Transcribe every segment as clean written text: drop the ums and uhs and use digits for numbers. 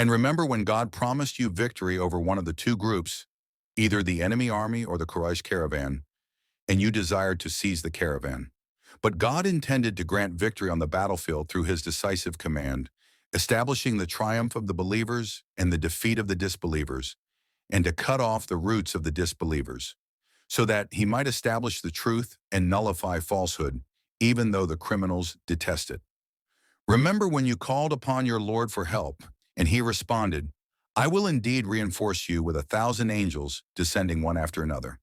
And remember when God promised you victory over one of the two groups, either the enemy army or the Quraysh caravan, and you desired to seize the caravan. But God intended to grant victory on the battlefield through his decisive command, establishing the triumph of the believers and the defeat of the disbelievers, and to cut off the roots of the disbelievers, so that he might establish the truth and nullify falsehood, even though the criminals detest it. Remember when you called upon your Lord for help, and he responded, I will indeed reinforce you with 1,000 angels descending one after another.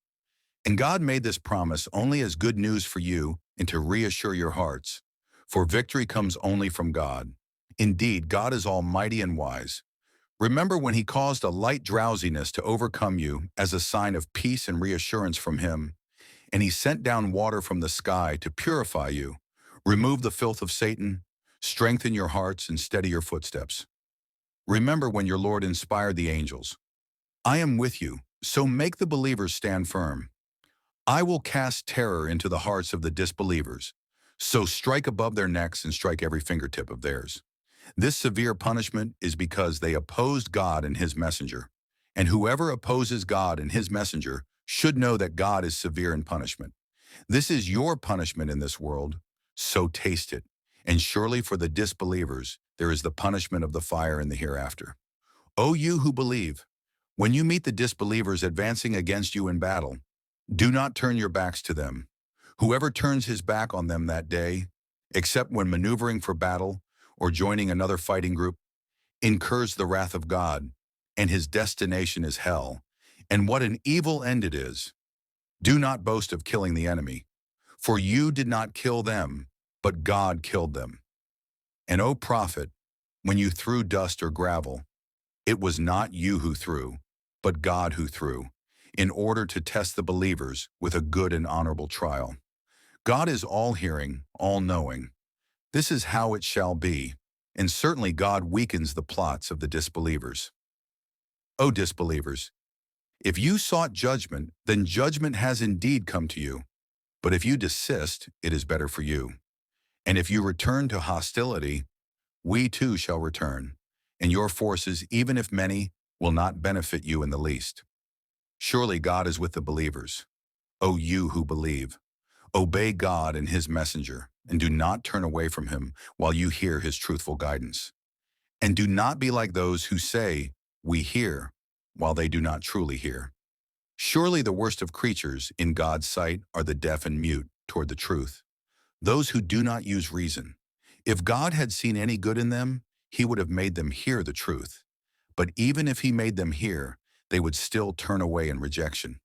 And God made this promise only as good news for you and to reassure your hearts, for victory comes only from God. Indeed, God is almighty and wise. Remember when he caused a light drowsiness to overcome you as a sign of peace and reassurance from him, and he sent down water from the sky to purify you, remove the filth of Satan, strengthen your hearts, and steady your footsteps. Remember when your Lord inspired the angels. I am with you, so make the believers stand firm. I will cast terror into the hearts of the disbelievers, so strike above their necks and strike every fingertip of theirs. This severe punishment is because they opposed God and his messenger. And whoever opposes God and his messenger should know that God is severe in punishment. This is your punishment in this world, so taste it. And surely for the disbelievers, there is the punishment of the fire in the hereafter. O you who believe, when you meet the disbelievers advancing against you in battle, do not turn your backs to them. Whoever turns his back on them that day, except when maneuvering for battle or joining another fighting group, incurs the wrath of God, and his destination is hell. And what an evil end it is. Do not boast of killing the enemy, for you did not kill them, but God killed them. And O prophet, when you threw dust or gravel, it was not you who threw, but God who threw, in order to test the believers with a good and honorable trial. God is all-hearing, all-knowing. This is how it shall be, and certainly God weakens the plots of the disbelievers. O disbelievers, if you sought judgment, then judgment has indeed come to you. But if you desist, it is better for you. And if you return to hostility, we too shall return, and your forces, even if many, will not benefit you in the least. Surely God is with the believers. O you who believe, obey God and his messenger, and do not turn away from him while you hear his truthful guidance. And do not be like those who say, we hear, while they do not truly hear. Surely the worst of creatures in God's sight are the deaf and mute toward the truth, those who do not use reason. If God had seen any good in them, he would have made them hear the truth. But even if he made them hear, they would still turn away in rejection.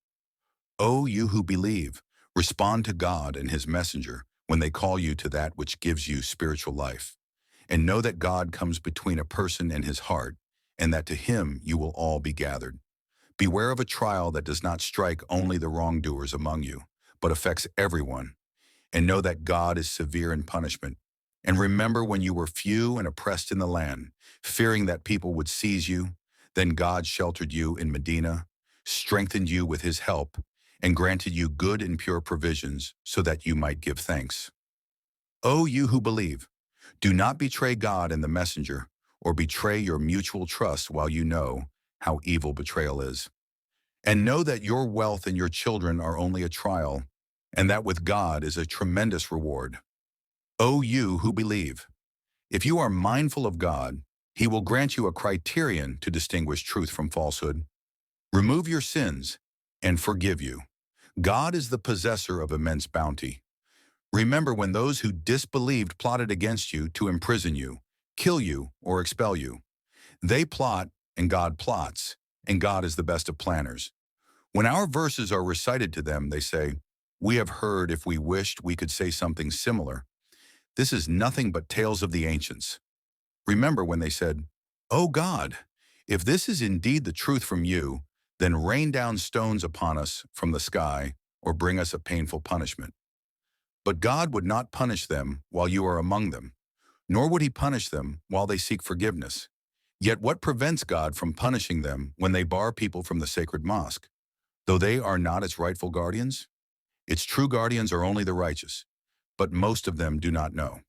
O you who believe, respond to God and his messenger when they call you to that which gives you spiritual life. And know that God comes between a person and his heart, and that to him you will all be gathered. Beware of a trial that does not strike only the wrongdoers among you, but affects everyone. And know that God is severe in punishment. And remember when you were few and oppressed in the land, fearing that people would seize you, then God sheltered you in Medina, strengthened you with his help, and granted you good and pure provisions so that you might give thanks. O you who believe, do not betray God and the messenger, or betray your mutual trust while you know how evil betrayal is. And know that your wealth and your children are only a trial, and that with God is a tremendous reward. O you who believe, if you are mindful of God, he will grant you a criterion to distinguish truth from falsehood, remove your sins, and forgive you. God is the possessor of immense bounty. Remember when those who disbelieved plotted against you to imprison you, kill you, or expel you. They plot, and God plots, and God is the best of planners. When our verses are recited to them, they say, we have heard if we wished we could say something similar. This is nothing but tales of the ancients. Remember when they said, O God, if this is indeed the truth from you, then rain down stones upon us from the sky, or bring us a painful punishment. But God would not punish them while you are among them, nor would he punish them while they seek forgiveness. Yet what prevents God from punishing them when they bar people from the sacred mosque, though they are not its rightful guardians? Its true guardians are only the righteous, but most of them do not know.